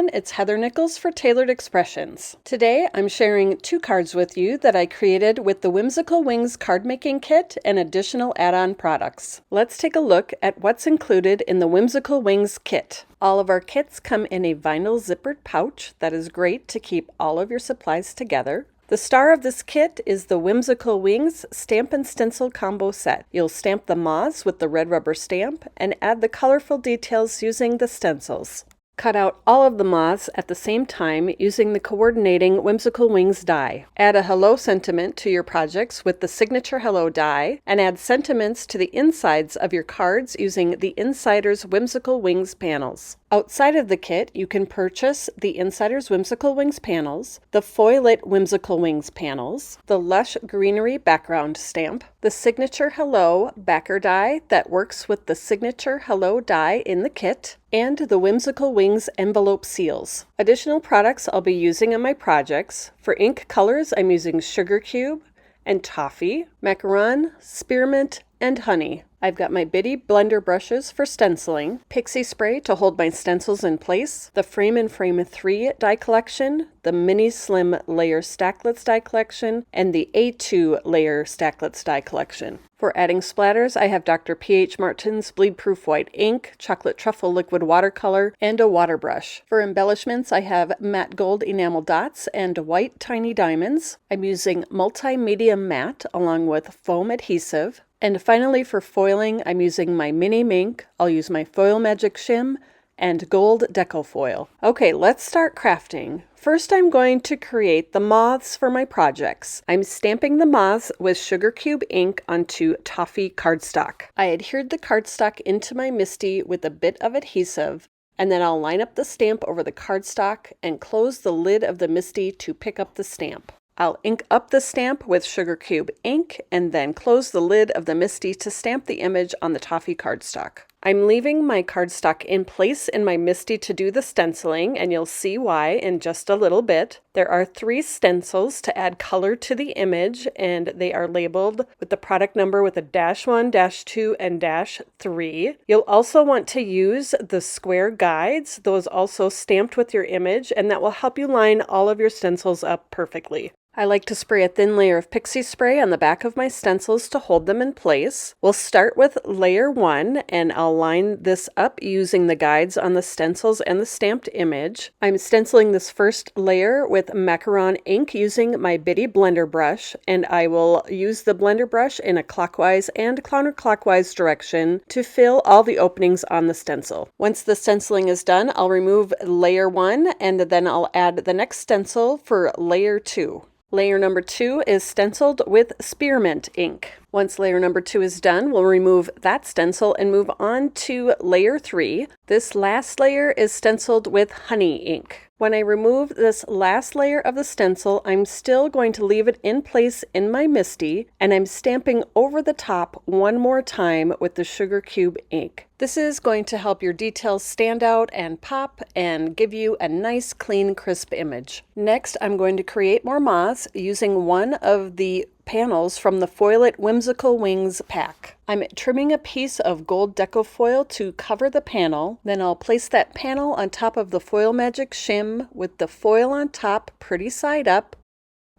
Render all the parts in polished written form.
everyone, it's Heather Nichols for Tailored Expressions. Today I'm sharing 2 cards with you that I created with the Whimsical Wings card making kit and additional add-on products. Let's take a look at what's included in the Whimsical Wings kit. All of our kits come in a vinyl zippered pouch that is great to keep all of your supplies together. The star of this kit is the Whimsical Wings Stamp and Stencil Combo Set. You'll stamp the moths with the red rubber stamp and add the colorful details using the stencils. Cut out all of the moths at the same time using the coordinating Whimsical Wings die. Add a hello sentiment to your projects with the signature hello die, and add sentiments to the insides of your cards using the Insider's Whimsical Wings panels. Outside of the kit, you can purchase the Insider's Whimsical Wings panels, the Foil-It Whimsical Wings panels, the Lush Greenery background stamp, the Signature Hello backer die that works with the Signature Hello die in the kit, and the Whimsical Wings envelope seals. Additional products I'll be using on my projects. For ink colors, I'm using Sugar Cube and Toffee, Macaron, Spearmint, and Honey. I've got my bitty blender brushes for stenciling, pixie spray to hold my stencils in place, the Frame and Frame 3 die collection, the Mini Slim Layer Stacklets die collection, and the A2 Layer Stacklets die collection. For adding splatters, I have Dr. P.H. Martin's Bleed Proof White ink, Chocolate Truffle liquid watercolor, and a water brush. For embellishments, I have matte gold enamel dots and white tiny diamonds. I'm using multimedia matte along with foam adhesive. And finally, for foiling, I'm using my mini Minc. I'll use my Foil Magic Shim and gold Deco foil. Okay, let's start crafting. First, I'm going to create the moths for my projects. I'm stamping the moths with Sugar Cube ink onto Toffee Cardstock. I adhered the cardstock into my MISTI with a bit of adhesive, and then I'll line up the stamp over the cardstock and close the lid of the MISTI to pick up the stamp. I'll ink up the stamp with Sugar Cube ink and then close the lid of the MISTI to stamp the image on the Toffee cardstock. I'm leaving my cardstock in place in my MISTI to do the stenciling, and you'll see why in just a little bit. There are 3 stencils to add color to the image, and they are labeled with the product number with a -1, -2, and -3. You'll also want to use the square guides, those also stamped with your image, and that will help you line all of your stencils up perfectly. I like to spray a thin layer of pixie spray on the back of my stencils to hold them in place. We'll start with layer 1, and I'll line this up using the guides on the stencils and the stamped image. I'm stenciling this first layer with Macaron ink using my bitty blender brush, and I will use the blender brush in a clockwise and counterclockwise direction to fill all the openings on the stencil. Once the stenciling is done, I'll remove layer 1, and then I'll add the next stencil for layer 2. Layer number 2 is stenciled with Spearmint ink. Once layer number 2 is done, we'll remove that stencil and move on to layer 3. This last layer is stenciled with Honey ink. When I remove this last layer of the stencil, I'm still going to leave it in place in my MISTI, and I'm stamping over the top one more time with the Sugar Cube ink. This is going to help your details stand out and pop and give you a nice, clean, crisp image. Next, I'm going to create more moths using one of the panels from the Foil-It Whimsical Wings pack. I'm trimming a piece of gold deco foil to cover the panel. Then I'll place that panel on top of the Foil Magic Shim with the foil on top, pretty side up.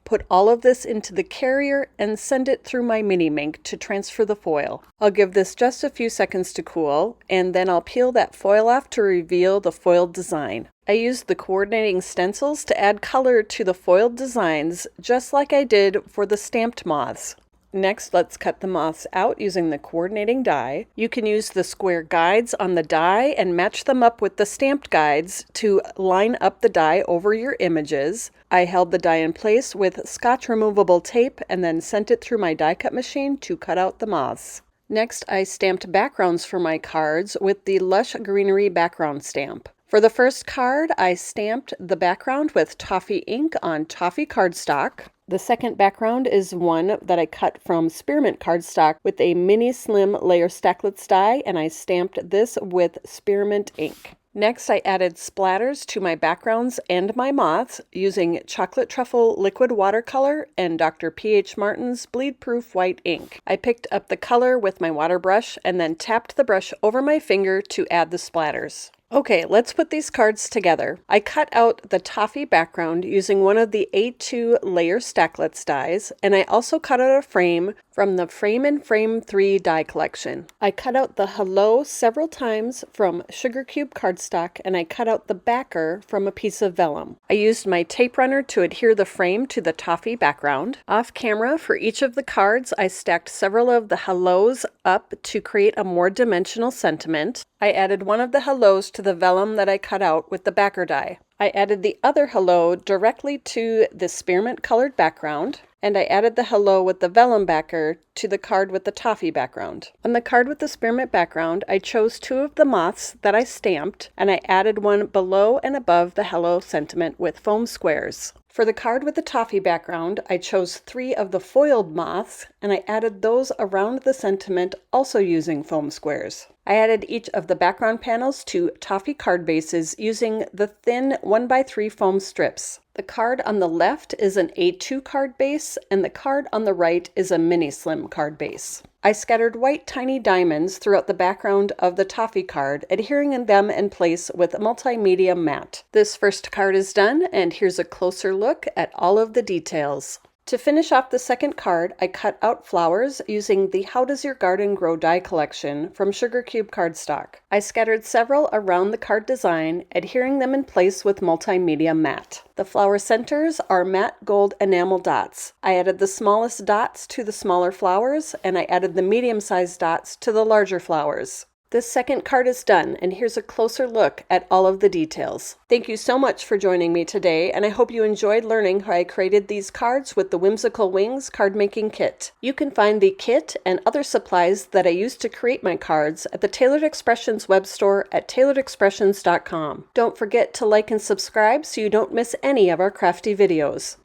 Put all of this into the carrier and send it through my mini Minc to transfer the foil. I'll give this just a few seconds to cool, and then I'll peel that foil off to reveal the foiled design. I used the coordinating stencils to add color to the foiled designs, just like I did for the stamped moths. Next, let's cut the moths out using the coordinating die. You can use the square guides on the die and match them up with the stamped guides to line up the die over your images. I held the die in place with Scotch removable tape and then sent it through my die cut machine to cut out the moths. Next, I stamped backgrounds for my cards with the Lush Greenery background stamp. For the first card, I stamped the background with Toffee ink on Toffee Cardstock. The second background is one that I cut from Spearmint Cardstock with a mini slim Layer Stacklets die, and I stamped this with Spearmint ink. Next, I added splatters to my backgrounds and my moths using Chocolate Truffle liquid watercolor and Dr. P.H. Martin's Bleed Proof White ink. I picked up the color with my water brush and then tapped the brush over my finger to add the splatters. Okay, let's put these cards together. I cut out the toffee background using one of the A2 Layer Stacklets dies, and I also cut out a frame from the Frame and Frame 3 die collection. I cut out the hello several times from Sugar Cube cardstock, and I cut out the backer from a piece of vellum. I used my tape runner to adhere the frame to the toffee background. Off camera, for each of the cards, I stacked several of the hellos up to create a more dimensional sentiment. I added one of the hellos to the vellum that I cut out with the backer die. I added the other hello directly to the spearmint colored background, and I added the hello with the vellum backer to the card with the toffee background. On the card with the spearmint background, I chose two of the moths that I stamped, and I added one below and above the hello sentiment with foam squares. For the card with the toffee background, I chose 3 of the foiled moths, and I added those around the sentiment also using foam squares. I added each of the background panels to toffee card bases using the thin 1x3 foam strips. The card on the left is an A2 card base, and the card on the right is a mini slim card base. I scattered white tiny diamonds throughout the background of the toffee card, adhering them in place with multimedia matte. This first card is done, and here's a closer look at all of the details. To finish off the second card, I cut out flowers using the How Does Your Garden Grow die collection from Sugar Cube cardstock. I scattered several around the card design, adhering them in place with multimedia matte. The flower centers are matte gold enamel dots. I added the smallest dots to the smaller flowers, and I added the medium-sized dots to the larger flowers. This second card is done, and here's a closer look at all of the details. Thank you so much for joining me today, and I hope you enjoyed learning how I created these cards with the Whimsical Wings card making kit. You can find the kit and other supplies that I used to create my cards at the Tailored Expressions web store at tailoredexpressions.com. Don't forget to like and subscribe so you don't miss any of our crafty videos.